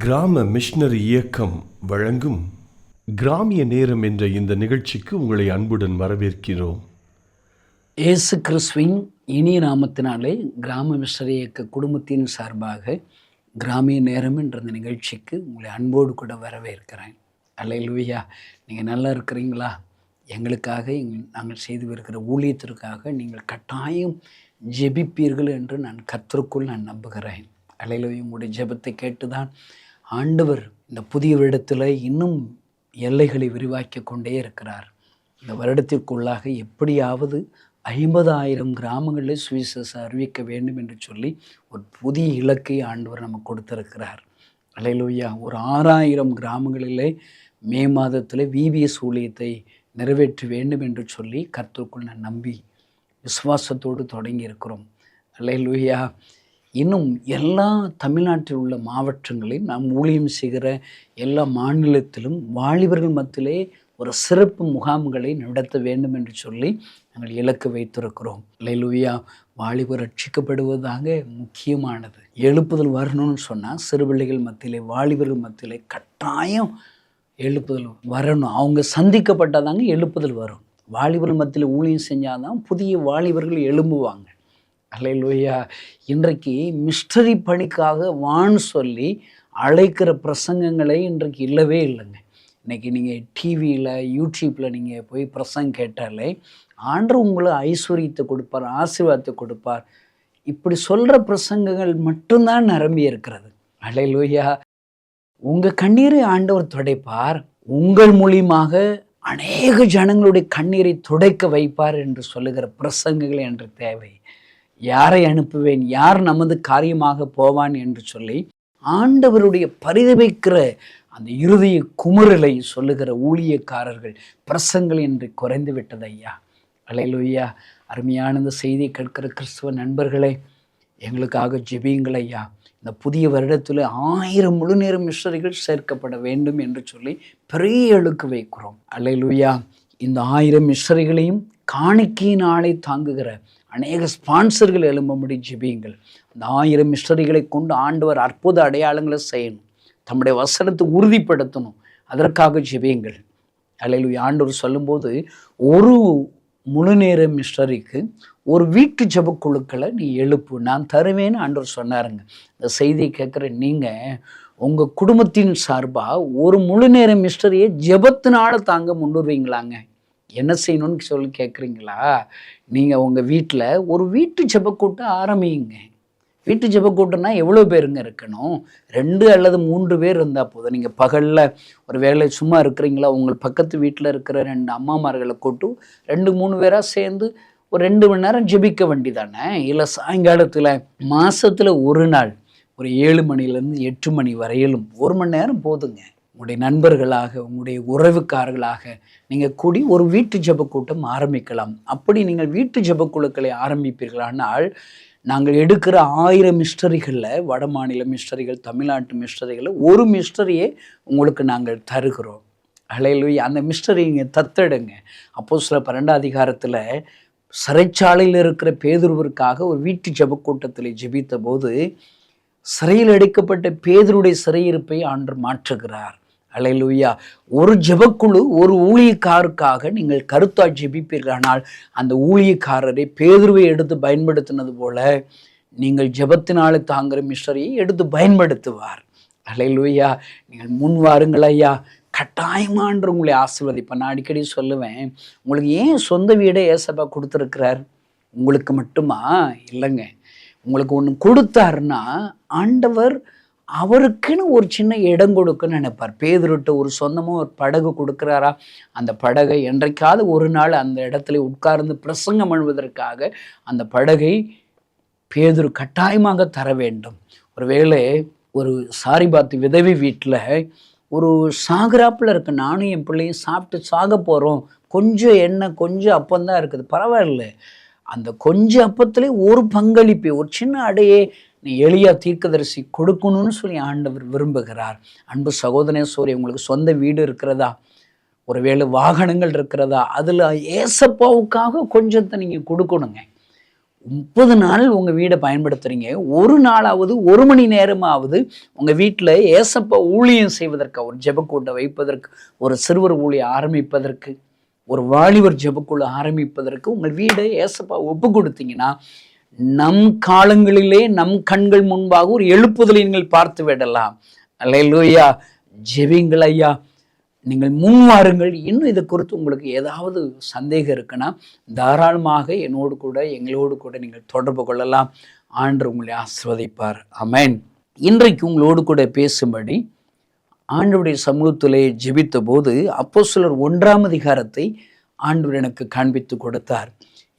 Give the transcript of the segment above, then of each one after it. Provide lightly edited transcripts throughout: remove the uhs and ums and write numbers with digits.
கிராம மிஷனரி இயக்கம் வழங்கும் கிராமிய நேரம் என்ற இந்த நிகழ்ச்சிக்கு உங்களை அன்புடன் வரவேற்கிறோம். இயேசு கிறிஸ்துவின் இனிய நாமத்தினாலே கிராம மிஷனரி இயக்க குடும்பத்தின் சார்பாக கிராமிய நேரம் என்ற இந்த நிகழ்ச்சிக்கு உங்களை அன்போடு கூட வரவேற்கிறேன். அல்லேலூயா. நீங்கள் நல்லா இருக்கிறீங்களா? எங்களுக்காக நாங்கள் செய்து வருகிற ஊழியத்திற்காக நீங்கள் கட்டாயம் ஜெபிப்பீர்கள் என்று நான் கர்த்தருக்குள் நம்புகிறேன். அல்லேலூயா. உங்களுடைய ஜெபத்தை கேட்டுதான் ஆண்டவர் இந்த புதிய வருடத்தில் இன்னும் எல்லைகளை விரிவாக்கி கொண்டே இருக்கிறார். இந்த வருடத்திற்குள்ளாக எப்படியாவது 50,000 கிராமங்களில் சுவிசேஷம் அறிவிக்க வேண்டும் என்று சொல்லி ஒரு புதிய இலக்கை ஆண்டவர் நமக்கு கொடுத்திருக்கிறார். அல்லேலூயா. ஒரு 6,000 கிராமங்களிலே மே மாதத்தில் விபிஎஸ் ஊழியத்தை நிறைவேற்ற வேண்டும் என்று சொல்லி கர்த்தருக்குள் நான் நம்பி விசுவாசத்தோடு தொடங்கி இருக்கிறோம். அல்லேலூயா. இன்னும் எல்லா தமிழ்நாட்டில் உள்ள மாவட்டங்களையும் நாம் ஊழியம் செய்கிற எல்லா மாநிலத்திலும் வாலிபர்கள் மத்தியிலே ஒரு சிறப்பு முகாம்களை நடத்த வேண்டும் என்று சொல்லி நாங்கள் இலக்கு வைத்திருக்கிறோம். அல்லேலூயா. வாலிபர் ரட்சிக்கப்படுவதாக முக்கியமானது. எழுப்புதல் வரணும்னு சொன்னால் சிறு பிள்ளைகள் மத்தியிலே வாலிபர்கள் மத்தியிலே கட்டாயம் எழுப்புதல் வரணும். அவங்க சந்திக்கப்பட்டாதாங்க எழுப்புதல் வரும். வாலிபர்கள் மத்தியில் ஊழியம் செஞ்சாதான் புதிய வாலிபர்கள் எழும்புவாங்க. அல்லேலூயா. இன்றைக்கு மிஸ்டரி பணிக்காக வான்னு சொல்லி அழைக்கிற பிரசங்கங்களே இன்றைக்கு இல்லவே இல்லைங்க. இன்றைக்கி நீங்கள் டிவியில் யூடியூப்பில் நீங்கள் போய் பிரசங்கம் கேட்டாலே ஆண்டவர் உங்களை ஐஸ்வர்யத்தை கொடுப்பார், ஆசீர்வாதத்தை கொடுப்பார். இப்படி சொல்கிற பிரசங்கங்கள் மட்டும்தான் நிரம்பி இருக்கிறது. அல்லேலூயா. உங்கள் கண்ணீரை ஆண்டவர் துடைப்பார், உங்கள் மூலியமாக அநேக ஜனங்களுடைய கண்ணீரை துடைக்க வைப்பார் என்று சொல்லுகிற பிரசங்கங்கள் என்று தேவை. யாரை அனுப்புவேன், யார் நமது காரியமாக போவான் என்று சொல்லி ஆண்டவருடைய பரிதபிக்கிற அந்த இருதய குமுறலை சொல்லுகிற ஊழியக்காரர்கள் பிரசங்கள் என்று குறைந்து விட்டது ஐயா. அல்லேலூயா. அருமையான இந்த செய்தியை கேட்கிற கிறிஸ்துவ நண்பர்களே, எங்களுக்காக ஜெபியுங்கள் ஐயா. இந்த புதிய வருடத்தில் 1000 முழு நேர மிஷனரிகள் சேர்க்கப்பட வேண்டும் என்று சொல்லி பெரிய இலக்கு வைக்கிறோம். அல்லேலூயா. இந்த 1000 மிஷனரிகளையும் காணிக்கையினாலே தாங்குகிற அநேக ஸ்பான்சர்கள் எழும்பும்படி ஜெபியுங்கள். அந்த 1000 மிஷனரிகளை கொண்டு ஆண்டவர் அற்புத அடையாளங்களை செய்யணும், தம்முடைய வசனத்தை உறுதிப்படுத்தணும். அதற்காக ஜெபியுங்கள். அல்லேலூயா. ஆண்டவர் சொல்லும்போது ஒரு முழு நேர மிஷனரிக்கு ஒரு வீட்டு ஜெபக்குழுக்களை நீ எழுப்பு, நான் தருவேன்னு ஆண்டவர் சொன்னாருங்க. இந்த செய்தியை கேட்குற நீங்கள் உங்கள் குடும்பத்தின் சார்பாக ஒரு முழு நேர மிஷனரியை ஜெபத்தினால தாங்க முன்னுருவீங்களாங்க. என்ன செய்யணும்னு சொல்லி கேட்குறீங்களா? நீங்கள் உங்கள் வீட்டில் ஒரு வீட்டு ஜெபக்கூட்டம் ஆரம்பிங்க. வீட்டு ஜெபக்கூட்டம்னா எவ்வளோ பேருங்க இருக்கணும்? 2 அல்லது 3 பேர் இருந்தால் போதும். நீங்கள் பகலில் ஒரு வேலை சும்மா இருக்கிறீங்களா, உங்கள் பக்கத்து வீட்டில் இருக்கிற 2 அம்மாமார்களை கூட்டு 2-3 பேராக சேர்ந்து ஒரு 2 மணி நேரம் ஜெபிக்க வேண்டிதானே? இல்லை சாயங்காலத்தில் மாதத்தில் ஒரு நாள் ஒரு 7 மணிலேருந்து 8 மணி வரையிலும் 1 மணி நேரம் போதுங்க. உங்களுடைய நண்பர்களாக, உங்களுடைய உறவுக்காரர்களாக நீங்கள் கூடி ஒரு வீட்டு ஜெபக்கூட்டம் ஆரம்பிக்கலாம். அப்படி நீங்கள் வீட்டு ஜெபக்குழுக்களை ஆரம்பிப்பீர்களானால் நாங்கள் எடுக்கிற 1000 மிஷனரிகளில் வட மாநில மிஷனரிகள், தமிழ்நாட்டு மிஷனரிகளில் ஒரு மிஷனரியே உங்களுக்கு நாங்கள் தருகிறோம். அல்லேலூயா. அந்த மிஷனரி நீங்கள் தத்தெடுங்க. அப்போஸ்தலர் 12 அதிகாரத்தில் சிறைச்சாலையில் இருக்கிற பேதுருவிற்காக ஒரு வீட்டு ஜெபக்கூட்டத்தில் ஜெபித்த போது சிறையில் அடைக்கப்பட்ட பேதுருடைய சிறையிருப்பை ஆண்டவர் மாற்றுகிறார். அல்லேலூயா. ஒரு ஜெபக்குழு ஒரு ஊழியக்காருக்காக நீங்கள் கருத்தாய் ஜெபிப்பீர்களானால் அந்த ஊழியக்காரரை பேதுருவை எடுத்து பயன்படுத்தினது போல நீங்கள் ஜெபத்தினாலே தாங்குகிற மிஷனரியை எடுத்து பயன்படுத்துவார். அல்லேலூயா. நீங்கள் முன் வாருங்கள் ஐயா. கட்டாயமான்ற உங்களை ஆசீர்வதிப்பேன். நான் அடிக்கடி சொல்லுவேன், உங்களுக்கு ஏன் சொந்த வீடே ஏசப்பா கொடுத்துருக்கிறார்? உங்களுக்கு மட்டுமா? இல்லைங்க. உங்களுக்கு ஒன்று கொடுத்தாருன்னா ஆண்டவர் அவருக்குன்னு ஒரு சின்ன இடம் கொடுக்குன்னு நினைப்பார். பேதுருட்ட ஒரு சொந்தமாக ஒரு படகு கொடுக்குறாரா, அந்த படகை என்றைக்காவது ஒரு நாள் அந்த இடத்துல உட்கார்ந்து பிரசங்கம் பண்ணுவதற்காக அந்த படகை பேதுரு கட்டாயமாக தர வேண்டும். ஒருவேளை ஒரு சாரிபாத்து விதவி வீட்டில் ஒரு சாகராப்பில் இருக்கு, நானும் என் பிள்ளையும் சாப்பிட்டு சாக போகிறோம், கொஞ்சம் எண்ணெய் கொஞ்சம் அப்பந்தான் இருக்குது, பரவாயில்ல, அந்த கொஞ்சம் அப்பத்திலே ஒரு பங்களிப்பை ஒரு சின்ன அடையே நீ எளியா தீர்க்கதரிசி கொடுக்கணும்னு சொல்லி ஆண்டவர் விரும்புகிறார். அன்பு சகோதரனே சோரி, உங்களுக்கு சொந்த வீடு இருக்கிறதா, ஒருவேளை வாகனங்கள் இருக்கிறதா, அதில் ஏசப்பாவுக்காக கொஞ்சத்தை நீங்கள் கொடுக்கணுங்க. 30 நாள் உங்கள் வீடை பயன்படுத்துகிறீங்க. ஒரு நாளாவது 1 மணி நேரமாவது உங்கள் வீட்டில் ஏசப்பா ஊழியம் செய்வதற்கு, ஒரு ஜெபக்கூட்டை வைப்பதற்கு, ஒரு சிறுவர் ஊழியம் ஆரம்பிப்பதற்கு, ஒரு வாலிபர் ஜெபக்குழு ஆரம்பிப்பதற்கு உங்கள் வீடை ஏசப்பா ஒப்பு கொடுத்தீங்கன்னா, நம் காலங்களிலே நம் கண்கள் முன்பாக ஒரு எழுப்புதலை நீங்கள் பார்த்து விடலாம். அல்லேலூயா. ஜெபிங்கள் ஐயா, நீங்கள் முன் வாருங்கள். இன்னும் இதை குறித்து உங்களுக்கு ஏதாவது சந்தேகம் இருக்குன்னா தாராளமாக எங்களோடு கூட நீங்கள் தொடர்பு கொள்ளலாம். ஆண்டவர் உங்களை ஆசீர்வதிப்பார். ஆமென். இன்றைக்கு உங்களோடு கூட பேசும்படி ஆண்டவருடைய சமூகத்திலே ஜெபித்த போது அப்போஸ்தலர் 1ஆம் அதிகாரத்தை ஆண்டவர் எனக்கு காண்பித்து கொடுத்தார்.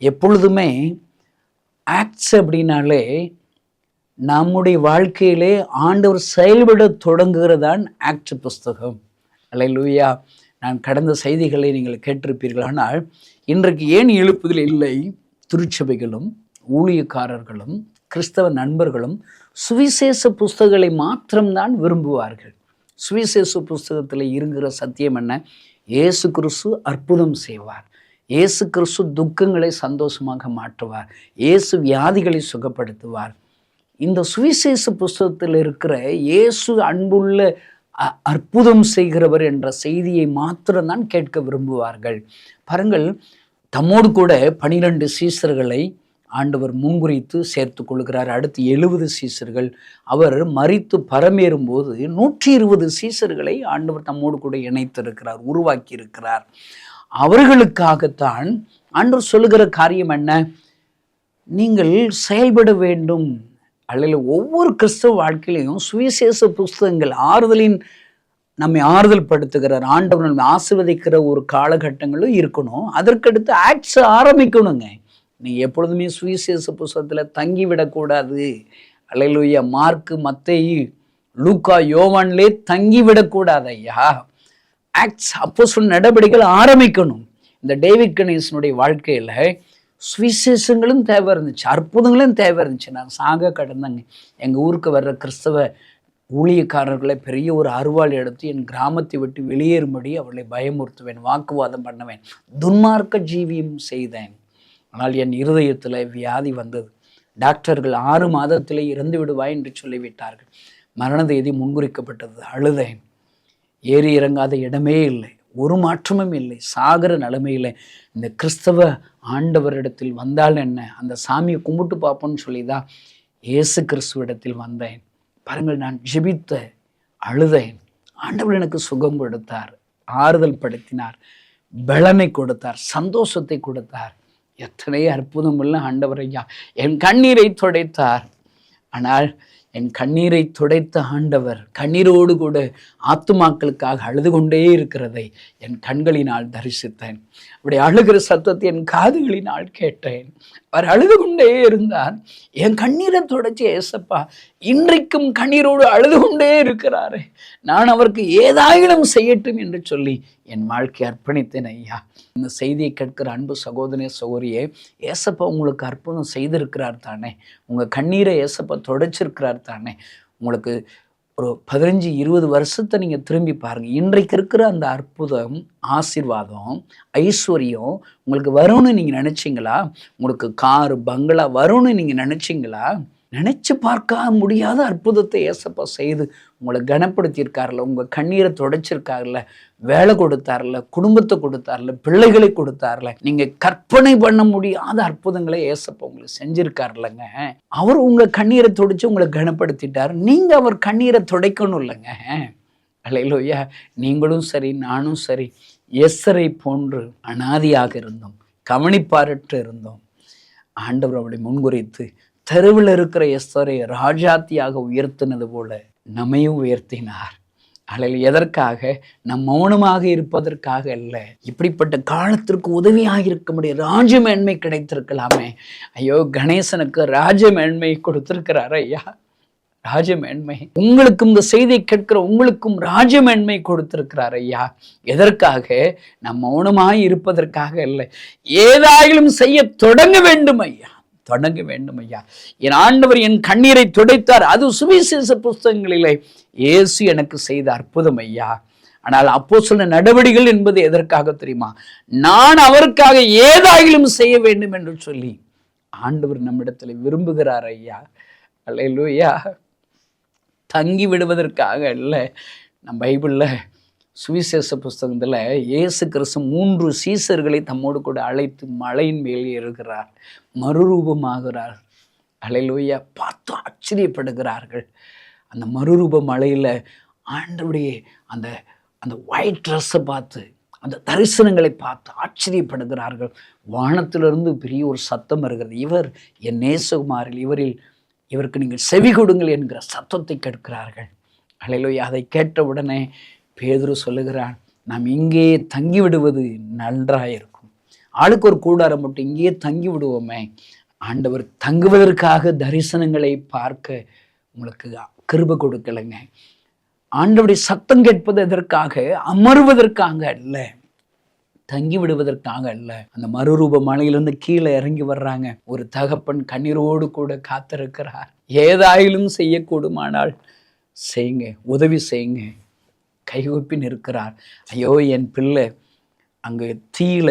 எப்பொழுதுமே ஆக்ட்ஸ் அப்படின்னாலே நம்முடைய வாழ்க்கையிலே ஆண்டவர் செயல்பட தொடங்குகிறதான் ஆக்ட் புஸ்தகம். அல்லேலூயா. நான் கடந்த செய்திகளை நீங்கள் கேட்டிருப்பீர்கள். ஆனால் இன்றைக்கு ஏன் எழுப்புதல் இல்லை? திருச்சபைகளும் ஊழியக்காரர்களும் கிறிஸ்தவ நண்பர்களும் சுவிசேஷ புஸ்தகங்களை மாத்திரம்தான் விரும்புவார்கள். சுவிசேஷ புஸ்தகத்தில் இருக்கிற சத்தியம் என்ன? இயேசு கிறிஸ்து அற்புதம் செய்வார், இயேசு கிறிஸ்து துக்கங்களை சந்தோஷமாக மாற்றுவார், இயேசு வியாதிகளை சுகப்படுத்துவார். இந்த சுவிசேஷ புஸ்தகத்தில் இருக்கிற இயேசு அன்புள்ள அற்புதம் செய்கிறவர் என்ற செய்தியை மாத்திரம்தான் கேட்க விரும்புவார்கள். பாருங்கள், தம்மோடு கூட 12 சீசர்களை ஆண்டவர் முன்குறித்து சேர்த்து கொள்கிறார். அடுத்து 70 சீசர்கள். அவர் மரித்து பரமேறும் போது 120 சீசர்களை ஆண்டவர் தம்மோடு கூட இணைத்திருக்கிறார், உருவாக்கி இருக்கிறார். அவர்களுக்காகத்தான் ஆண்டவர் சொல்லுகிற காரியம் என்ன? நீங்கள் செயல்பட வேண்டும். அல்லது ஒவ்வொரு கிறிஸ்தவ வாழ்க்கையிலையும் சுவிசேஷ புஸ்தகங்கள் நம்மை ஆறுதல் படுத்துகிறார், ஆண்டவர் நம்மை ஆசீர்வதிக்கிற ஒரு காலகட்டங்களும் இருக்கணும். அதற்கடுத்து ஆக்ட்ஸ் ஆரம்பிக்கணுங்க. நீங்கள் எப்பொழுதுமே சுவிசேஷ புஸ்தகத்தில் தங்கிவிடக்கூடாது. அல்லேலூயா. மார்க்கு, மத்தேயு, லூக்கா, யோவான்லே தங்கிவிடக்கூடாது ஐயா. ஆக்ட்ஸ் அப்போஸ்தலர் நடவடிக்கைகள் ஆரம்பிக்கணும். இந்த டேவிட் கணேசனுடைய வாழ்க்கையில் சுவிசேஷங்களும் தேவை இருந்துச்சு, அற்புதங்களும் தேவை இருந்துச்சு. நான் சாக கடந்தேங்க. எங்கள் ஊருக்கு வர்ற கிறிஸ்தவ ஊழியக்காரர்களை பெரிய ஒரு அருவாள் எடுத்து என் கிராமத்தை விட்டு வெளியேறும்படி அவர்களை பயமுறுத்துவேன், வாக்குவாதம் பண்ணுவேன், துன்மார்க்க ஜீவியம் செய்தேன். ஆனால் என் இருதயத்தில் வியாதி வந்தது. டாக்டர்கள் 6 மாதத்திலே இறந்து விடுவாய் என்று சொல்லிவிட்டார்கள். மரண தேதி முன்குறிக்கப்பட்டது. அழுதேன். ஏறி இறங்காத இடமே இல்லை, ஒரு மாற்றமும் இல்லை, சாகர நிலைமையில் இந்த கிறிஸ்தவ ஆண்டவரிடத்தில் வந்தால் என்ன, அந்த சாமியை கும்பிட்டு பார்ப்போன்னு சொல்லி தான் இயேசு கிறிஸ்துவிடத்தில் வந்தேன். பாருங்கள், நான் ஜெபித்த, அழுதேன். ஆண்டவர் எனக்கு சுகம் கொடுத்தார், ஆறுதல் படுத்தினார், பலனை கொடுத்தார், சந்தோஷத்தை கொடுத்தார். எத்தனை அற்புதம் உள்ள ஆண்டவர் ஐயா. என் கண்ணீரை துடைத்தார். ஆனால் என் கண்ணீரை துடைத்த ஆண்டவர் கண்ணீரோடு கூட ஆத்துமாக்களுக்காக அழுது கொண்டே இருக்கிறதை என் கண்களினால் தரிசித்தேன். அப்படி அழுகிற சத்தத்தை என் காதுகளினால் கேட்டேன். அவர் அழுது கொண்டே இருந்தார். என் கண்ணீரை துடைச்சி ஏசப்பா இன்றைக்கும் கண்ணீரோடு அழுது கொண்டே இருக்கிறாரே, நான் அவருக்கு ஏதாயிலும் செய்யட்டும் என்று சொல்லி என் வாழ்க்கை அர்ப்பணித்தேன் ஐயா. இந்த செய்தியை கேட்கிற அன்பு சகோதரனே, சகோதரியே, ஏசப்பா உங்களுக்கு அற்புதம் செய்திருக்கிறார் தானே? உங்கள் கண்ணீரை ஏசப்பா துடைச்சிருக்கிறார் தானே? உங்களுக்கு ஒரு 15-20 வருஷத்தை நீங்கள் திரும்பி பாருங்கள். இன்றைக்கு இருக்கிற அந்த அற்புதம், ஆசீர்வாதம், ஐஸ்வர்யம் உங்களுக்கு வரும்னு நீங்கள் நினச்சிங்களா? உங்களுக்கு காரு, பங்களா வரும்னு நீங்கள் நினச்சிங்களா? நினச்சி பார்க்க முடியாத அற்புதத்தை ஏசப்பா செய்து உங்களை கனப்படுத்தியிருக்காருல, உங்கள் கண்ணீரை துடைச்சிருக்காருல, வேலை கொடுத்தார்ல, குடும்பத்தை கொடுத்தார்ல, பிள்ளைகளை கொடுத்தார்ல, நீங்கள் கற்பனை பண்ண முடியாத அற்புதங்களை ஏசப்பா உங்களுக்கு செஞ்சிருக்காருலங்க. அவர் உங்கள் கண்ணீரை துடைச்சு உங்களை கனப்படுத்திட்டார். நீங்கள் அவர் கண்ணீரை துடைக்கணும் இல்லைங்க. அல்லேலூயா. நீங்களும் சரி, நானும் சரி, எஸ்தரை போன்று அனாதியாக இருந்தோம், கவனிப்பாரற்று இருந்தோம். ஆண்டவர் அவளை முன்குறித்து தெருவில் இருக்கிற எஸ்தரை ராஜாத்தியாக உயர்த்தினது போல நம்மையும் உயர்த்தினார். அதில் எதற்காக? நம் மௌனமாக இருப்பதற்காக அல்ல, இப்படிப்பட்ட காலத்திற்கு உதவியாக இருக்க முடியும். ராஜமேன்மை கிடைத்திருக்கலாமே. ஐயோ, கணேசனுக்கு ராஜமேன்மை கொடுத்திருக்கிறார் ஐயா. ராஜமேன்மை உங்களுக்கும், இந்த செய்தியை கேட்கிற உங்களுக்கும் ராஜமேன்மை கொடுத்திருக்கிறார் ஐயா. எதற்காக? நம் மௌனமாக இருப்பதற்காக அல்ல, ஏதாயிலும் செய்ய தொடங்க வேண்டும் ஐயா, தொடங்க வேண்டும் ஐயா. என் ஆண்டவர் என் கண்ணீரை துடைத்தார். அது சுவிசேஷ புஸ்தகங்களிலே இயேசு எனக்கு செய்த அற்புதம் ஐயா. ஆனால் அப்போஸ்தலர் நடவடிக்கைகள் என்பது எதற்காக தெரியுமா? நான் அவருக்காக ஏதாயிலும் செய்ய வேண்டும் என்று சொல்லி ஆண்டவர் நம்மிடத்தில் விரும்புகிறார் ஐயா. அல்லேலூயா. தங்கி விடுவதற்காக இல்லை. நம் பைபிளில் சுவிசேஷ புஸ்தகத்தில் இயேசு கிறிஸ்து 3 சீசர்களை தம்மோடு கூட அழைத்து மலையின் மேல் ஏறுகிறார், மறுரூபமாகிறார். அல்லேலூயா. பார்த்து ஆச்சரியப்படுகிறார்கள். அந்த மறுரூப மலையில் ஆண்டவருடைய அந்த அந்த ஒயிட் ட்ரெஸ்ஸை பார்த்து, அந்த தரிசனங்களை பார்த்து ஆச்சரியப்படுகிறார்கள். வானத்திலிருந்து பெரிய ஒரு சத்தம் வருகிறது. இவர் என் நேசகுமாரில், இவருக்கு நீங்கள் செவி கொடுங்கள் என்கிற சத்தத்தை கேட்கிறார்கள். அல்லேலூயா. அதை கேட்ட உடனே பேதுரு சொல்லுகிறான், நாம் இங்கே தங்கி விடுவது நன்றாயிருக்கும். ஆளுக்கு ஒரு கூடாரம் மட்டும் இங்கேயே தங்கி விடுவோமே. ஆண்டவர் தங்குவதற்காக தரிசனங்களை பார்க்க உங்களுக்கு கிருபை கொடுக்கலைங்க. ஆண்டவருடைய சத்தம் கேட்பது எதற்காக? அமர்வதற்காக அல்ல, தங்கி விடுவதற்காக அல்ல. அந்த மறுரூப மலையிலிருந்து கீழே இறங்கி வர்றாங்க. ஒரு தகப்பன் கண்ணீரோடு கூட காத்திருக்கிறார். ஏதாயிலும் செய்யக்கூடுமானால் செய்யுங்க, உதவி செய்யுங்க. கைகூப்பி நிற்கிறார். ஐயோ, என் பிள்ளை அங்கே தீயில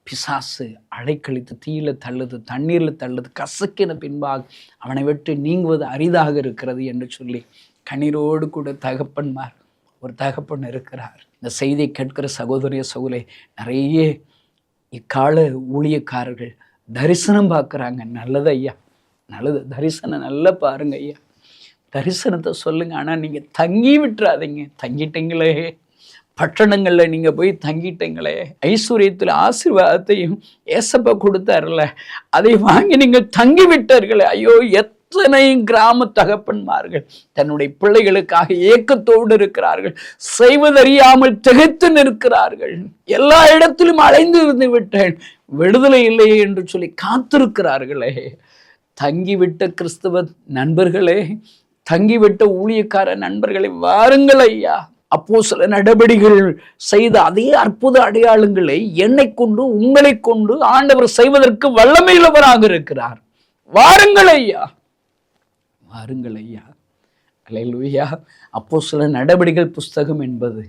பிசாசு அலைக்கழித்து தீயில தள்ளுது, தண்ணீரில் தள்ளுது, கசக்கின பின்பாக அவனை விட்டு நீங்குவது அரிதாக இருக்கிறது என்று சொல்லி கண்ணீரோடு கூட ஒரு தகப்பன் இருக்கிறார். இந்த செய்தியை கேட்கிற சகோதரிய சகோதரி, நிறைய இக்கால ஊழியக்காரர்கள் தரிசனம் பார்க்குறாங்க. நல்லது ஐயா, நல்லது. தரிசனம் நல்லா பாருங்க ஐயா, தரிசனத்தை சொல்லுங்க. ஆனால் நீங்கள் தங்கி விட்டுறாதீங்க. தங்கிட்டீங்களே, பட்டணங்களில் நீங்கள் போய் தங்கிட்டீங்களே, ஐஸ்வர்யத்தில் ஆசீர்வாதத்தையும் ஏசப்பா கொடுத்தார்ல, அதை வாங்கி நீங்கள் தங்கி விட்டார்களே. ஐயோ, எத்தனை கிராம தகப்பன்மார்கள் தன்னுடைய பிள்ளைகளுக்காக ஏக்கத்தோடு இருக்கிறார்கள், செய்வதறியாமல் திகைத்து நிற்கிறார்கள். எல்லா இடத்திலும் அலைந்து இருந்து விட்டேன், விடுதலை இல்லையே என்று சொல்லி காத்திருக்கிறார்களே. தங்கிவிட்ட கிறிஸ்தவ நண்பர்களே, தங்கிவிட்ட ஊழியக்கார நண்பர்களை வாருங்கள் ஐயா. அப்போஸ்தல நடபடிகள் செய்த அதே அற்புத அடையாளங்களை என்னை கொண்டு உங்களை கொண்டு ஆண்டவர் செய்வதற்கு வல்லமையுள்ளவராக இருக்கிறார். வாருங்கள் ஐயா, வாருங்கள் ஐயா. அல்லேலூயா. அப்போஸ்தல நடபடிகள் புஸ்தகம் என்பது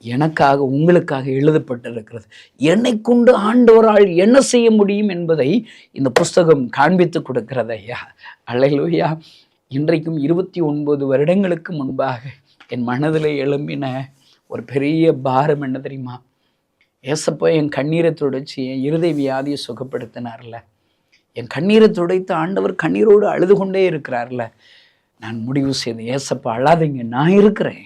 எனக்காக உங்களுக்காக எழுதப்பட்டிருக்கிறது. என்னை கொண்டு ஆண்டவரால் என்ன செய்ய முடியும் என்பதை இந்த புஸ்தகம் காண்பித்து கொடுக்கிறது ஐயா. அல்லேலூயா. இன்றைக்கும் 29 வருடங்களுக்கு முன்பாக என் மனதில் எழும்பின ஒரு பெரிய பாரம் என்ன தெரியுமா? ஏசப்பா என் கண்ணீரை துடைச்சி என் இருதய வியாதியை சுகப்படுத்தினார்ல, என் கண்ணீரை துடைத்து ஆண்டவர் கண்ணீரோடு அழுது கொண்டே இருக்கிறார்ல. நான் முடிவு செய்தேன், ஏசப்பா அழாதீங்க, நான் இருக்கிறேன்.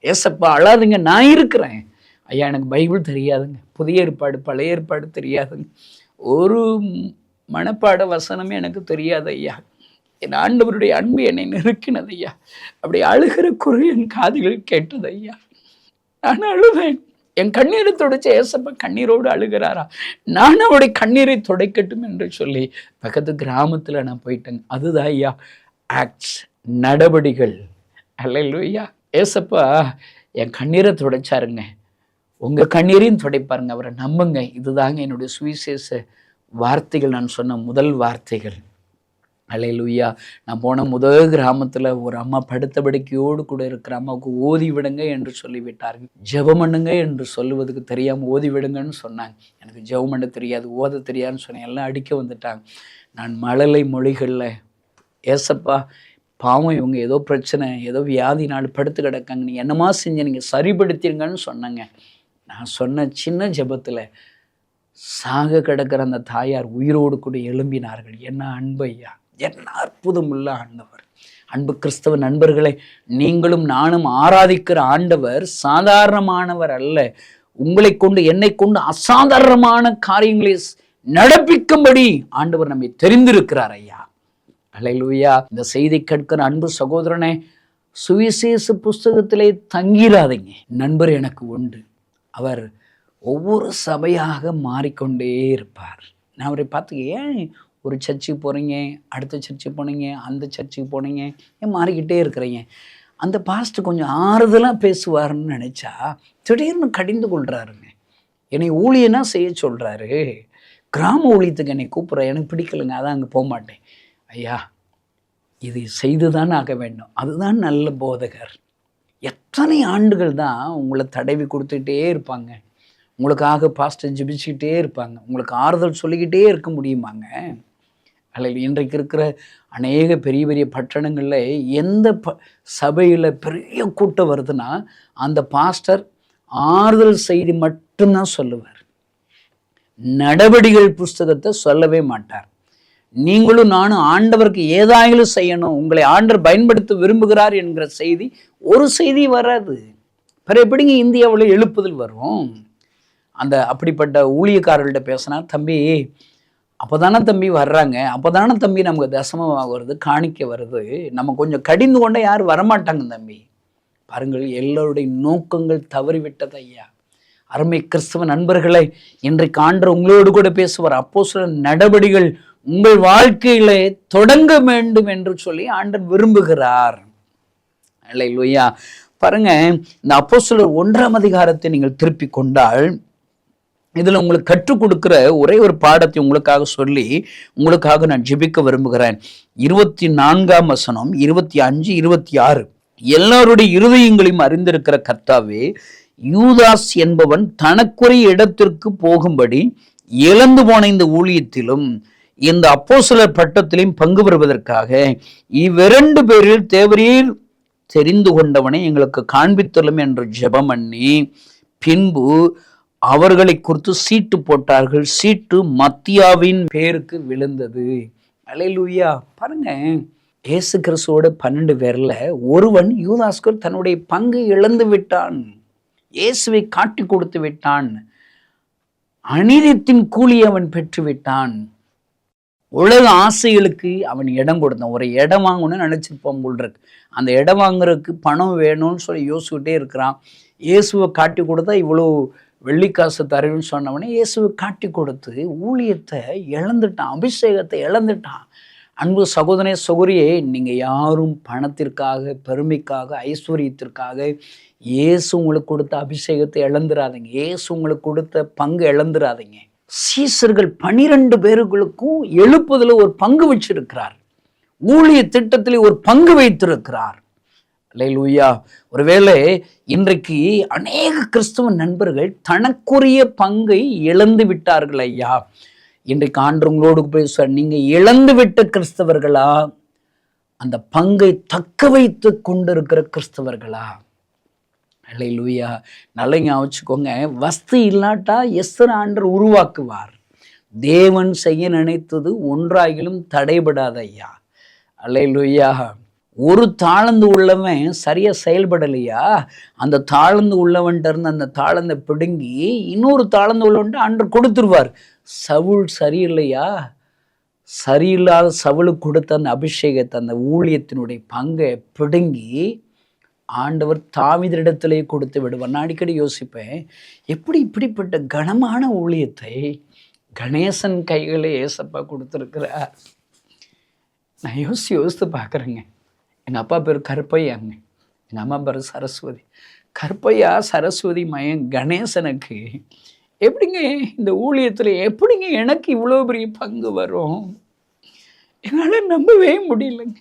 ஏசப்பா அழாதுங்க, நான் இருக்கிறேன். ஐயா, எனக்கு பைபிள் தெரியாதுங்க, புதிய ஏற்பாடு பழைய ஏற்பாடு தெரியாதுங்க, ஒரு மனப்பாட வசனமே எனக்கு தெரியாது ஐயா. என் ஆண்டவருடைய அன்பு என்னை நெருக்கினது ஐயா. அப்படி அழுகிற குரல் என் காதுகள் கேட்டது ஐயா. நான் அழுவேன். என் கண்ணீரை துடைச்ச ஏசப்பா கண்ணீரோடு அழுகிறாரா, நான் அவருடைய கண்ணீரை துடைக்கட்டும் என்று சொல்லி பக்கத்து கிராமத்தில் நான் போயிட்டேங்க. அதுதான் ஐயா ஆக்ட்ஸ், நடபடிகள். அல்லேலூயா. ஏசப்பா என் கண்ணீரை துடைச்சாருங்க, உங்கள் கண்ணீரையும் துடைப்பாருங்க, அவரை நம்புங்க. இதுதாங்க என்னுடைய சுவிசேஷ வார்த்தைகள், நான் சொன்ன முதல் வார்த்தைகள். அல்லேலூயா. நான் போன முதல் கிராமத்தில் ஒரு அம்மா படுத்தபடிக்கையோடு கூட இருக்கிற அம்மாவுக்கு ஓதி விடுங்க என்று சொல்லிவிட்டார்கள். ஜெபம் பண்ணுங்க என்று சொல்லுவதுக்கு தெரியாமல் ஓதி விடுங்கன்னு சொன்னாங்க. எனக்கு ஜெபம் பண்ண தெரியாது, ஓத தெரியாதுன்னு சொன்னேன். எல்லாம் அடிக்க வந்துட்டாங்க. நான் மழலை மொழிகளில், ஏசப்பா பாவம் இவங்க ஏதோ பிரச்சனை, ஏதோ வியாதி நாடு படுத்து கிடக்காங்க, நீ என்னமா செஞ்சு நீங்கள் சரிப்படுத்திருங்கன்னு சொன்னாங்க. நான் சொன்ன சின்ன ஜெபத்தில் சாக கிடக்கிற அந்த தாயார் உயிரோடு கூட எழும்பினார்கள். என்ன அன்பு ஐயா, என்ன அற்புதம் உள்ள ஆண்டவர். அன்பு கிறிஸ்தவ நண்பர்களை, நீங்களும் நானும் ஆராதிக்கிற ஆண்டவர் சாதாரணமானவர் அல்ல. உங்களை கொண்டு என்னை கொண்டு அசாதாரணமான காரியங்களை நடப்பிக்கும்படி ஆண்டவர் நம்மை தெரிந்திருக்கிறார் ஐயா. அல்லேலூயா. இந்த செய்தி கேட்கிற அன்பு சகோதரனே, சுவிசேஷ புஸ்தகத்திலே தங்கிராதீங்க. நண்பர் எனக்கு உண்டு, அவர் ஒவ்வொரு சபையாக மாறிக்கொண்டே இருப்பார். நான் அவரை பார்த்து, ஏன் ஒரு சர்ச்சுக்கு போகிறீங்க, அடுத்த சர்ச்சுக்கு போனீங்க, அந்த சர்ச்சுக்கு போனீங்க, ஏன் மாறிக்கிட்டே இருக்கிறீங்க? அந்த பாஸ்டர் கொஞ்சம் ஆறுதலாக பேசுவார்னு நினச்சா திடீர்னு கடிந்து கொள்கிறாருங்க. என்னை ஊழியனா செய்ய சொல்கிறாரு, கிராம ஊழியத்துக்கு என்னை கூப்பிட்ற, எனக்கு பிடிக்கலைங்க, அதான் அங்கே போக மாட்டேன். ஐயா, இது செய்து தான் ஆக வேண்டும். அதுதான் நல்ல போதகர். எத்தனை ஆண்டுகள் தான் உங்களை தடவி கொடுத்துக்கிட்டே இருப்பாங்க, உங்களுக்காக பாஸ்டர் ஜெபிச்சுக்கிட்டே இருப்பாங்க, உங்களுக்கு ஆறுதல் சொல்லிக்கிட்டே இருக்க முடியுமாங்க? அல்ல இன்றைக்கு இருக்கிற அநேக பெரிய பெரிய பட்டணங்களில் எந்த சபையில் பெரிய கூட்டம் வருதுன்னா அந்த பாஸ்டர் ஆறுதல் செய்தி மட்டும்தான் சொல்லுவார். நடவடிக்கைகள் புஸ்தகத்தை சொல்லவே மாட்டார். நீங்களும் நானும் ஆண்டவருக்கு ஏதாயிலும் செய்யணும், உங்களை ஆண்டவர் பயன்படுத்த விரும்புகிறார் என்கிற செய்தி ஒரு செய்தி வராது. பிற எப்படிங்க இந்தியாவில் எழுப்புதல் வரும்? அந்த அப்படிப்பட்ட ஊழியக்காரர்கள்ட்ட பேசினா, தம்பி அப்போதானே தம்பி வர்றாங்க, அப்போதானே தம்பி நமக்கு தசமமாக வருது, காணிக்க வருது, நம்ம கொஞ்சம் கடிந்து கொண்டே யாரும் வரமாட்டாங்க தம்பி. பாருங்கள், எல்லோருடைய நோக்கங்கள் தவறிவிட்டது ஐயா. அருமை கிறிஸ்தவ நண்பர்களை, இன்றைக்கு ஆண்டவர் உங்களோடு கூட பேசுவார். அப்போஸ்தலர் நடவடிக்கைகள் உங்கள் வாழ்க்கையிலே தொடங்க வேண்டும் என்று சொல்லி ஆண்டவர் விரும்புகிறார். அல்லேலூயா. பாருங்க, இந்த அப்போஸ்தலர் 1ஆம் அதிகாரத்தை நீங்கள் திருப்பி கொண்டால், இதுல உங்களுக்கு கற்றுக் கொடுக்கிற ஒரே ஒரு பாடத்தை உங்களுக்காக சொல்லி உங்களுக்காக நான் ஜெபிக்க விரும்புகிறேன். 24ஆம் வசனம், 25, 26. எல்லாருடைய இருதயங்களையும் அறிந்திருக்கிற கர்த்தாவே, யூதாஸ் என்பவன் தனக்குரிய இடத்திற்கு போகும்படி இழந்து போன இந்த ஊழியத்திலும் இந்த அப்போஸ்தலர் பட்டத்திலும் பங்கு பெறுவதற்காக இவ்விரண்டு பேரில் தேவரீர் தெரிந்து கொண்டவனை எங்களுக்கு காண்பித்தலும் என்று ஜெபம் பண்ணி, பின்பு அவர்களை குறித்து சீட்டு போட்டார்கள். சீட்டு மத்தியாவின் பேருக்கு விழுந்தது. அல்லேலூயா. பாருங்க, இயேசு கிறிஸ்துவோட 12 பேர்ல ஒருவன் யூதாஸ்கு தன்னுடைய பங்கு இழந்து விட்டான். இயேசுவை காட்டி கொடுத்து விட்டான். அநீதித்தின் கூலி அவன் பெற்று விட்டான். உலக ஆசைகளுக்கு அவன் இடம் கொடுத்தான். ஒரு இடம் வாங்கணும்னு நினைச்சிருப்பான் போல் இருக்கு. அந்த இடம் வாங்குறதுக்கு பணம் வேணும்னு சொல்லி யோசிச்சுக்கிட்டே இருக்கிறான். இயேசுவை காட்டி கொடுத்தா இவ்வளோ வெள்ளிக்காசு தருன்னு சொன்னவனே இயேசுவை காட்டி கொடுத்து ஊழியத்தை இழந்துட்டான், அபிஷேகத்தை இழந்துட்டான். அன்பு சகோதரனே, சகோதரியே, நீங்க யாரும் பணத்திற்காக, பெருமைக்காக, ஐஸ்வர்யத்திற்காக இயேசு உங்களுக்கு கொடுத்த அபிஷேகத்தை இழந்துடாதீங்க. இயேசு உங்களுக்கு கொடுத்த பங்கு இழந்துடாதீங்க. சீசர்கள் 12 பேர்களுக்கும் எழுப்புதல ஒரு பங்கு வச்சிருக்கிறார். ஊழிய திட்டத்திலே ஒரு பங்கு வைத்திருக்கிறார். அல்லேலூயா. ஒருவேளை இன்றைக்கு அநேக கிறிஸ்தவ நண்பர்கள் தனக்குரிய பங்கை இழந்து விட்டார்கள் ஐயா. இன்றைக்கு ஆண்டவர் உங்களோடு பேசுவார். நீங்க இழந்து விட்ட கிறிஸ்தவர்களா, அந்த பங்கை தக்க வைத்து கொண்டிருக்கிற கிறிஸ்தவர்களா? அல்லேலூயா. நல்லா ஞாபகம் வச்சுக்கோங்க, வஸ்து இல்லாட்டா எஸ்தர் ஆண்டவர் உருவாக்குவார். தேவன் செய்ய நினைத்தது ஒன்றாகிலும் தடைபடாத ஐயா. அல்லேலூயா. ஒரு தாளந்து உள்ளவன் சரியா செயல்படலையா, அந்த தாளந்து உள்ளவன்ட்ட இருந்து அந்த தாளந்தை பிடுங்கி இன்னொரு தாளந்து உள்ளவன்ட்டு ஆண்டவர் கொடுத்துருவார். சவுல் சரியில்லையா, சரியில்லாத சவுலுக்கு கொடுத்த அந்த அபிஷேகத்தை, அந்த ஊழியத்தினுடைய பங்கை பிடுங்கி ஆண்டவர் தாவீதிடத்திலே கொடுத்து விடுவார். நான் அடிக்கடி யோசிப்பேன், எப்படி இப்படிப்பட்ட கனமான ஊழியத்தை கணேசன் கைகளே ஏசப்பா கொடுத்துருக்கிறார். நான் யோசித்து பார்க்குறேங்க. எங்கள் அப்பா பேர் கருப்பையாங்க, எங்கள் அம்மா பேர் சரஸ்வதி. கருப்பையா சரஸ்வதி மயன் கணேசனுக்கு எப்படிங்க இந்த ஊழியத்தில் எப்படிங்க எனக்கு இவ்வளோ பெரிய பங்கு வரும்? என்னால் நம்பவே முடியலைங்க.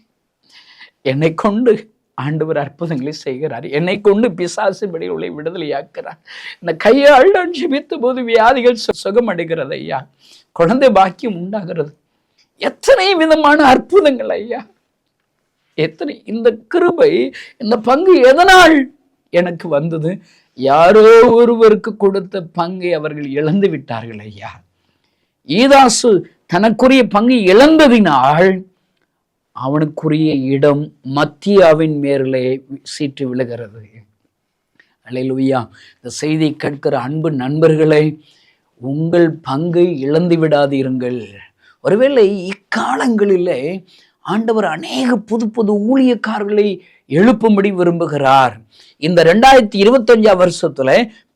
என்னை கொண்டு ஆண்டவர் அற்புதங்களை செய்கிறார். என்னை கொண்டு பிசாசு பிடிகளை விடுதலையாக்குறார். இந்த கையால் நான் ஜெபித்த போது வியாதிகள் சுகம் அடைகிறது ஐயா, குழந்தை பாக்கியம் உண்டாகிறது. எத்தனை விதமான அற்புதங்கள் ஐயா, எத்தனை! இந்த கிருபை, இந்த பங்கு எதனால் எனக்கு வந்தது? யாரோ ஒருவருக்கு கொடுத்த பங்கை அவர்கள் இழந்து விட்டார்கள் ஐயா. யூதாசு தனக்குரிய பங்கு இழந்ததினால் அவனுக்குரிய இடம் மத்தியாவின் மேலே சீட்டு விழுகிறது. அல்லேலூயா. இந்த செய்தியை கேட்கிற அன்பு நண்பர்களே, உங்கள் பங்கை இழந்து விடாதீர்கள். ஒருவேளை இக்காலங்களிலே ஆண்டவர் அநேக புது புது ஊழியக்காரர்களை எழுப்பும்படி விரும்புகிறார். இந்த 2025 வருஷத்துல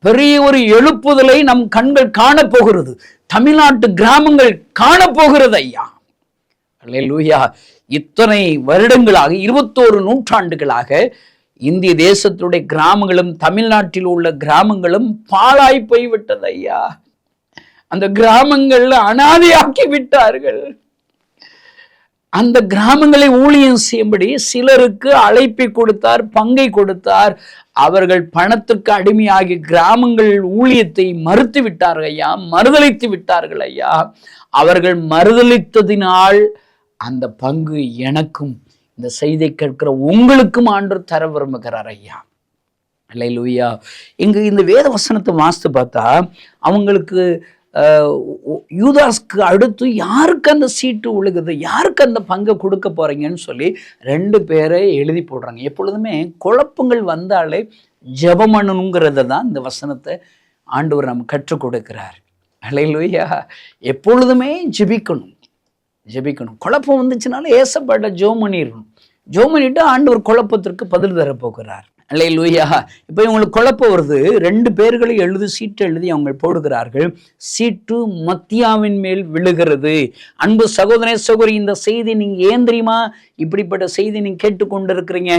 பெரிய ஒரு எழுப்புதலை நம் கண்கள் காணப்போகிறது. தமிழ்நாட்டு கிராமங்கள் காணப்போகிறது ஐயா. அல்லேலூயா. இத்தனை வருடங்களாக, 21 நூற்றாண்டுகளாக இந்திய தேசத்துடைய கிராமங்களும் தமிழ்நாட்டில் உள்ள கிராமங்களும் பாழாய் போய்விட்டது ஐயா. அந்த கிராமங்கள்ல அனாதையாக்கி விட்டார்கள். அந்த கிராமங்களை ஊழியம் செய்யும்படி சிலருக்கு அழைப்பை கொடுத்தார், பங்கை கொடுத்தார். அவர்கள் பணத்துக்கு அடிமையாகி கிராமங்கள் ஊழியத்தை மறுத்து விட்டார்கள் ஐயா, மறுதளித்து விட்டார்கள் ஐயா. அவர்கள் மறுதலித்ததினால் அந்த பங்கு எனக்கும் இந்த செய்தியை கேட்கிற உங்களுக்கும் ஆண்டவர் தர விரும்புகிறார் ஐயா. அல்லேலூயா. இங்கு இந்த வேத வசனத்தை வாசித்து பார்த்தா அவங்களுக்கு யூதாஸ்க்கு அடுத்து யாருக்கு அந்த சீட்டு விழுகுது, யாருக்கு அந்த பங்கை கொடுக்க போறீங்கன்னு சொல்லி 2 பேரை எழுதி போடுறாங்க. எப்பொழுதுமே குழப்பங்கள் வந்தாலே ஜெபம் பண்ணணுங்கிறத தான் இந்த வசனத்தை ஆண்டவர் நம்ம கற்றுக் கொடுக்கிறார். அல்லேலூயா. எப்பொழுதுமே ஜெபிக்கணும். குழப்பம் வந்துச்சுனாலும் ஏசப்பாட்ட ஜெபம் பண்ணிடணும். ஜெபம் பண்ணிட்டு ஆண்டவர் குழப்பத்திற்கு பதில் தரப்போகிறார். அல்லேலூயா. இப்போ இவங்களுக்கு குழப்பம் வருது. 2 பேர்களை சீட்டு எழுதி அவங்க போடுகிறார்கள். சீட்டு மத்தியாவின் மேல் விழுகிறது. அன்பு சகோதரனே சகோதரி, இந்த செய்தி நீங்க ஏன் தெரியுமா இப்படிப்பட்ட செய்தி நீங்க கேட்டுக்கொண்டிருக்கிறீங்க?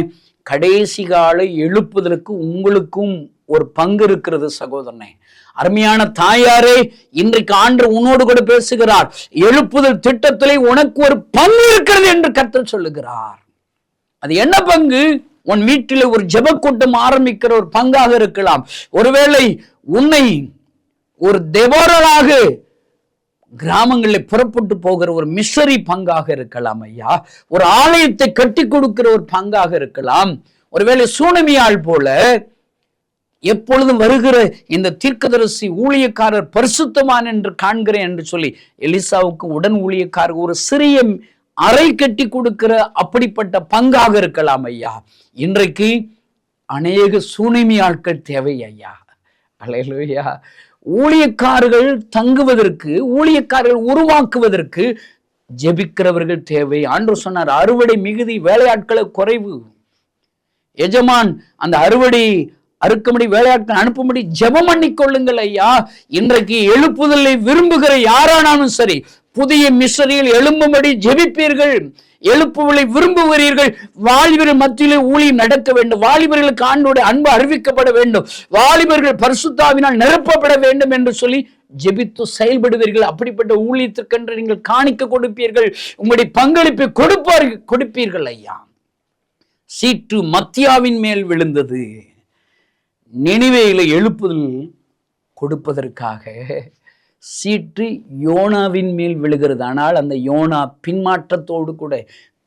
கடைசி கால எழுப்புதலுக்கு உங்களுக்கும் ஒரு பங்கு இருக்கிறது சகோதரனே. அருமையான தாயாரே, இன்றைக்கு ஆண்டவர் உன்னோடு கூட பேசுகிறார். எழுப்புதல் திட்டத்திலே உனக்கு ஒரு பங்கு இருக்கிறது என்று கர்த்தர் சொல்லுகிறார். அது என்ன பங்கு? உன் வீட்டில் ஒரு ஜெபக்கூட்டம் ஆரம்பிக்கிற ஒரு பங்காக இருக்கலாம். ஒருவேளை உன்னை ஒரு தேவராக கிராமங்களில் புறப்பட்டு போகிற ஒரு மிஷனரி பங்காக இருக்கலாம் ஐயா. ஒரு ஆலயத்தை கட்டி கொடுக்கிற ஒரு பங்காக இருக்கலாம். ஒருவேளை சூனமியாள் போல எப்பொழுதும் வருகிற இந்த தீர்க்கதரிசி ஊழியக்காரர் பரிசுத்தமான் என்று காண்கிறேன் என்று சொல்லி எலிசாவுக்கு உடன் ஊழியக்காரர் ஒரு சிறிய அறை கட்டி கொடுக்கிற அப்படிப்பட்ட பங்காக இருக்கலாம் ஐயா. இன்றைக்கு அநேக சூனிமி ஆட்கள் தேவை ஐயா. அல்லேலூயா. ஊழியக்காரர்கள் தங்குவதற்கு, ஊழியக்காரர்கள் உருவாக்குவதற்கு ஜெபிக்கிறவர்கள் தேவை. ஆண்டவர் சொன்னார், அறுவடை மிகுதி, வேலையாட்களை குறைவு. எஜமான் அந்த அறுவடை அறுக்கும்படி வேலையாட்கள் அனுப்பும்படி ஜெபம் பண்ணி கொள்ளுங்கள் ஐயா. இன்றைக்கு எழுப்புதலை விரும்புகிற யாரானாலும் சரி, புதிய மிஷனரியில் எழும்பும்படி ஜெபிப்பீர்கள், எழுப்புதலை விரும்புகிறீர்கள். வாலிபர்கள் மத்தியிலே ஊழியம் நடக்க வேண்டும். வாலிபர்களுக்கு ஆண்டோட அன்பு அறிவிக்கப்பட வேண்டும். வாலிபர்கள் பரிசுத்தாவினால் நிரப்பப்பட வேண்டும் என்று சொல்லி ஜெபித்து செயல்படுவீர்கள். அப்படிப்பட்ட ஊழியத்திற்கென்று நீங்கள் காணிக்க கொடுப்பீர்கள். உங்களுடைய பங்களிப்பை கொடுப்பீர்கள் ஐயா. சீட்டு மத்தியாவின் மேல் விழுந்தது. நினிவேயில எழுப்புதல் கொடுப்பதற்காக சீட்டு யோனாவின் மேல் விழுகிறது. ஆனால் அந்த யோனா பின்மாற்றத்தோடு கூட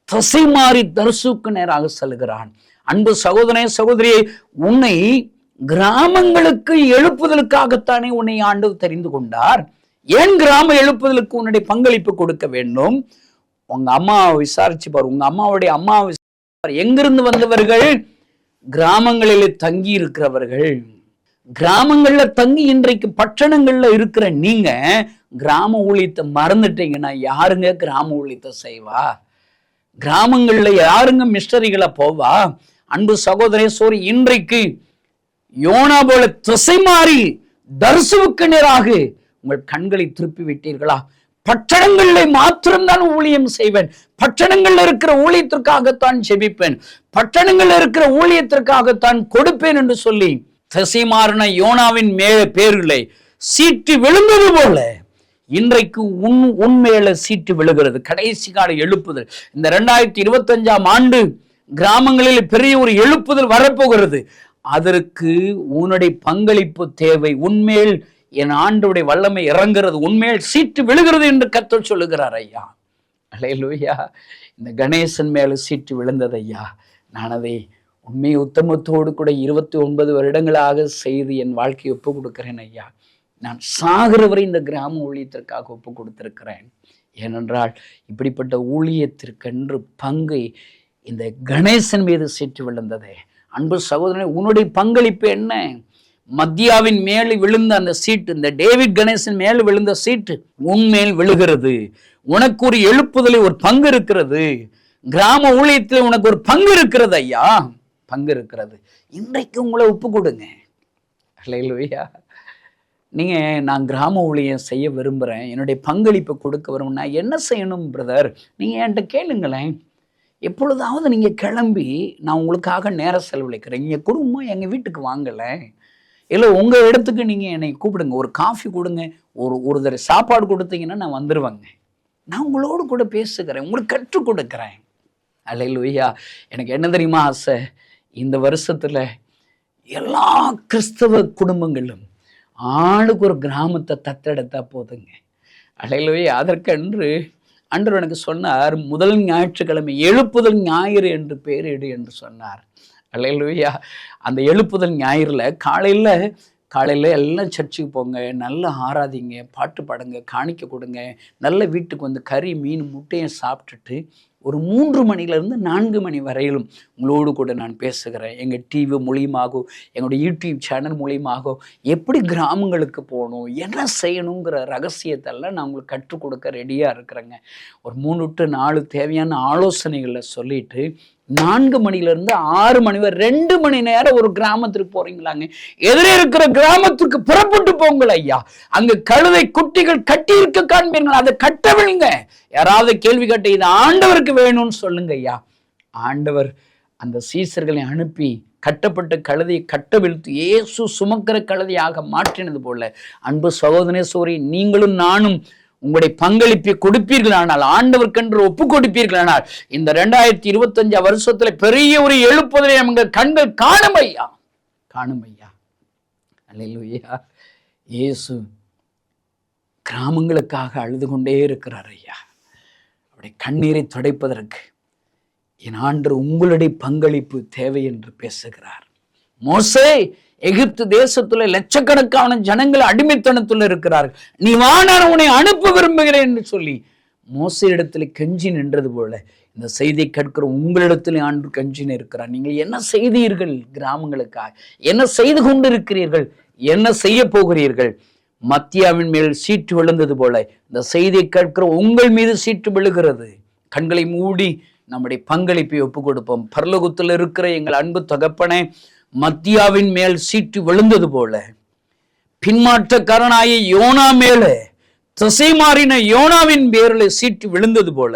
திசை மாறி தர்சுக்கு நேராக செல்கிறான். அன்பு சகோதரனே சகோதரியை, உன்னை கிராமங்களுக்கு எழுப்புதலுக்காகத்தானே உன்னை ஆண்டவர் தெரிந்து கொண்டார். ஏன் கிராம எழுப்புதலுக்கு உன்னுடைய பங்களிப்பு கொடுக்க வேண்டும்? உங்க அம்மாவை விசாரிச்சு பாரு. உங்க அம்மாவுடைய அம்மாவை எங்கிருந்து வந்தவர்கள்? கிராமங்களில் தங்கி இருக்கிறவர்கள். கிராமங்கள்ல தங்கி இன்றைக்கு பட்டணங்கள்ல இருக்கிற நீங்க கிராம ஊழியத்தை மறந்துட்டீங்கன்னா யாருங்க கிராம ஊழியத்தை செய்வா? கிராமங்கள்ல யாருங்க மிஷனரிகளை போவா? அன்பு சகோதரே சோரி, இன்றைக்கு யோனா போல திசை மாறி தர்சுவுக்கு நேராக உங்கள் கண்களை திருப்பி விட்டீர்களா? பட்டணங்கள்ல மாத்திரம்தான் ஊழியம் செய்வேன், பட்டணங்கள்ல இருக்கிற ஊழியத்திற்காகத்தான் ஜெபிப்பேன், பட்டணங்கள்ல இருக்கிற ஊழியத்திற்காகத்தான் கொடுப்பேன் என்று சொல்லி திசை மாறின யோனாவின் பேர்களை சீட்டு விழுந்தது போல இன்றைக்கு உன் மேல சீட்டு விழுகிறது. கடைசி கால எழுப்புதல் இந்த 2025ஆம் ஆண்டு கிராமங்களில் பெரிய ஒரு எழுப்புதல் வரப்போகிறது. அதற்கு உன்னுடைய பங்களிப்பு தேவை. உன்மேல் என் ஆண்டோடைய வல்லமை இறங்குறது, உன்மேல் சீட்டு விழுகிறது என்று கர்த்தர் சொல்லுகிறார் ஐயா. அல்லேலூயா. இந்த கணேசன் மேல சீட்டு விழுந்தது ஐயா. நான் அதை உண்மை உத்தமத்தோடு கூட 29 வருடங்களாக செய்து என் வாழ்க்கையை ஒப்பு கொடுக்கிறேன் ஐயா. நான் சாகிற வரை இந்த கிராம ஊழியத்திற்காக ஒப்பு கொடுத்திருக்கிறேன். ஏனென்றால் இப்படிப்பட்ட ஊழியத்திற்கென்று பங்கை இந்த கணேசன் மீது சீட்டு விழுந்ததே. அன்பு சகோதரனே, உன்னுடைய பங்களிப்பு என்ன? மத்தியாவின் மேலே விழுந்த அந்த சீட்டு, இந்த டேவிட் கணேசன் மேலே விழுந்த சீட்டு உன்மேல் விழுகிறது. உனக்கு ஒரு எழுப்புதலை ஒரு பங்கு இருக்கிறது. கிராம ஊழியத்தில் உனக்கு ஒரு பங்கு இருக்கிறது ஐயா, பங்கு இருக்கிறது. இன்றைக்கு உங்களை ஒப்பு கொடுங்க. அல்லேலூயா. நீங்க நான் கிராம ஊழியம் செய்ய விரும்புகிறேன், என்னுடைய பங்களிப்பை கொடுக்க விரும்புகிறேன், நான் என்ன செய்யணும் பிரதர்? நீங்க என்கிட்ட கேளுங்களேன். எப்பொழுதாவது நீங்க கிளம்பி நான் உங்களுக்காக நேரம் செலவழிக்கிறேன், இங்கே குடும்பம் எங்கள் வீட்டுக்கு வாங்கலை, இல்லை உங்கள் இடத்துக்கு நீங்கள் என்னை கூப்பிடுங்க, ஒரு காஃபி கொடுங்க, ஒரு தடவை சாப்பாடு கொடுத்தீங்கன்னா நான் வந்துடுவேங்க. நான் உங்களோடு கூட பேசுகிறேன், உங்களுக்கு கற்றுக் கொடுக்குறேன். அல்லேலூயா. எனக்கு என்ன தெரியுமா ஆசை? இந்த வருஷத்தில் எல்லா கிறிஸ்தவ குடும்பங்களும் ஆளுக்கு ஒரு கிராமத்தை தத்தெடுத்தா போதுங்க. அல்லேலூயா. அதற்கென்று ஆண்டவர் எனக்கு சொன்னார், முதல் ஞாயிற்றுக்கிழமை எழுப்புதல் ஞாயிறு என்று பெயரிடு என்று சொன்னார். அல்லேலூயா. அந்த எழுப்புதல் ஞாயிறில் காலையில் எல்லாம் சர்ச்சுக்கு போங்க, நல்லா ஆராதிங்க, பாட்டு பாடுங்க, காணிக்க கொடுங்க, நல்ல வீட்டுக்கு வந்து கறி மீன் முட்டையை சாப்பிட்டுட்டு ஒரு 3 மணிலேருந்து 4 மணி வரையிலும் உங்களோடு கூட நான் பேசுகிறேன். எங்கள் டிவி மூலியமாகவோ எங்களுடைய யூடியூப் சேனல் மூலியமாகவோ எப்படி கிராமங்களுக்கு போகணும், என்ன செய்யணுங்கிற ரகசியத்தெல்லாம் நான் உங்களுக்கு கற்றுக் கொடுக்க ரெடியாக இருக்கிறேங்க. ஒரு 3 to 4 தேவையான ஆலோசனைகளை சொல்லிட்டு 4 மணிலேருந்து 6 மணி வரை 2 மணி நேரம் ஒரு கிராமத்துக்கு போறீங்களாங்க. எதிரே இருக்கிற கிராமத்துக்கு புறப்பட்டு போங்கள் ஐயா. அங்கு கழுதை குட்டிகள் கட்டி இருக்க காண்பீர்கள், அதை கட்டவிழுங்க. யாராவது கேள்வி கேட்ட இது ஆண்டவருக்கு வேணும்னு சொல்லுங்க ஐயா. ஆண்டவர் அந்த சீசர்களை அனுப்பி கட்டப்பட்ட கழுதையை கட்டவிழ்த்து இயேசு சுமக்கிற கழுதையாக மாற்றினது போல, அன்பு சகோதரனே சோரி, நீங்களும் நானும் உங்களுடைய பங்களிப்பை கொடுப்பீர்களானால், ஆண்டவர்க்கென்று ஒப்பு கொடுப்பீர்களானால், இந்த 2025 வருஷத்துல பெரிய ஒரு எழுப்புதலை நம்ம கண்கள் காணும் ஐயா. அல்லேலூயா. இயேசு கிராமங்களுக்காக அழுது கொண்டே இருக்கிறார் ஐயா. அவருடைய கண்ணீரை துடைப்பதற்கு என் ஆண்டவர் உங்களுடைய பங்களிப்பு தேவை என்று பேசுகிறார். மோசே, எகிப்து தேசத்துல லட்சக்கணக்கான ஜனங்கள் அடிமைத்தனத்துல இருக்கிறார்கள், நீ வா, நான் உன்னை அனுப்ப விரும்புகிறேன் என்று சொல்லி மோசே இடத்துல கெஞ்சி நின்றது போல இந்த செய்தியை கேட்கிற உங்களிடத்துல ஆண்டு கெஞ்சி இருக்கிறார். நீங்கள் என்ன செய்தீர்கள் கிராமங்களுக்காக? என்ன செய்து கொண்டிருக்கிறீர்கள்? என்ன செய்ய போகிறீர்கள்? மத்தியாவின் மேல் சீட்டு விழுந்தது போல இந்த செய்தியை கேட்கிற உங்கள் மீது சீட்டு விழுகிறது. கண்களை மூடி நம்முடைய பங்களிப்பை ஒப்பு கொடுப்போம். பரலோகத்தில் இருக்கிற எங்கள் அன்பு தகப்பனே, மத்தியாவின் மேல் சீட்டு விழுந்தது போல, பின்மாற்றக்காரனாய யோனா மேல, திசை மாறின யோனாவின் பேரில் சீட்டு விழுந்தது போல,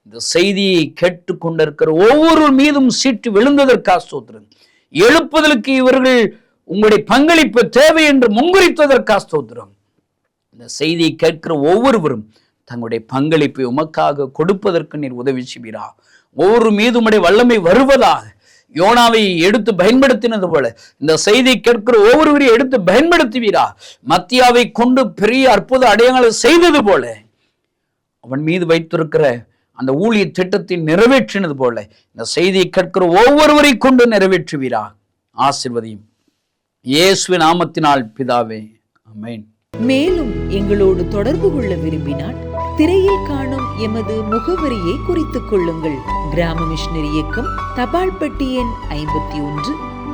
இந்த செய்தியை கேட்டுக்கொண்டிருக்கிற ஒவ்வொரு மீதும் சீட்டு விழுந்ததற்காக ஸ்தோத்திரம். எழுப்புதலுக்கு இவர்கள் உங்களுடைய பங்களிப்பு தேவை என்று முன்குறித்ததற்காக ஸ்தோத்திரம். இந்த செய்தியை கேட்கிற ஒவ்வொருவரும் தங்களுடைய பங்களிப்பை உமக்காக கொடுப்பதற்கு நீர் உதவி செய்வீரா. ஒவ்வொரு மீது உம்முடைய வல்லமை வருவதாக யோனாவை எடுத்து பயன்படுத்தினது போல இந்த செய்தியை கேட்கிற ஒவ்வொருவரையும் எடுத்து பயன்படுத்துவீரா. மத்தியாவை கொண்டு பெரிய அற்புத அடையாளங்களை செய்தது போல அவன் மீது வைத்திருக்கிற அந்த ஊழிய திட்டத்தை நிறைவேற்றினது போல இந்த செய்தியை கேட்கிற ஒவ்வொருவரை கொண்டு நிறைவேற்றுவீரா. ஆசீர்வதியும் இயேசுவின் நாமத்தினால் பிதாவே, ஆமென். மேலும் எங்களோடு தொடர்பு கொள்ள விரும்பினால் திரையில் காணும் எமது முகவரியை குறித்துக் கொள்ளுங்கள். கிராம மிஷனரி இயக்கம், தபால் பெட்டி எண் 51,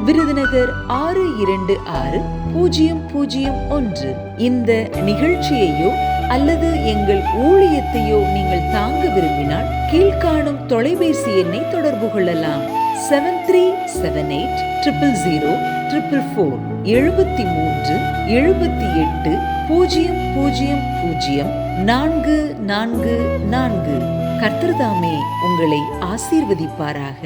விருதுநகர் 626001. இந்த நிகழ்ச்சியையோ அல்லது எங்கள் ஊழியத்தையோ நீங்கள் தாங்க விரும்பினால் கீழ்காணும் தொலைபேசி எண்ணை தொடர்பு கொள்ளலாம். 7378000444 7378 000 444. கர்த்தர் தாமே உங்களை ஆசீர்வதிப்பாராக.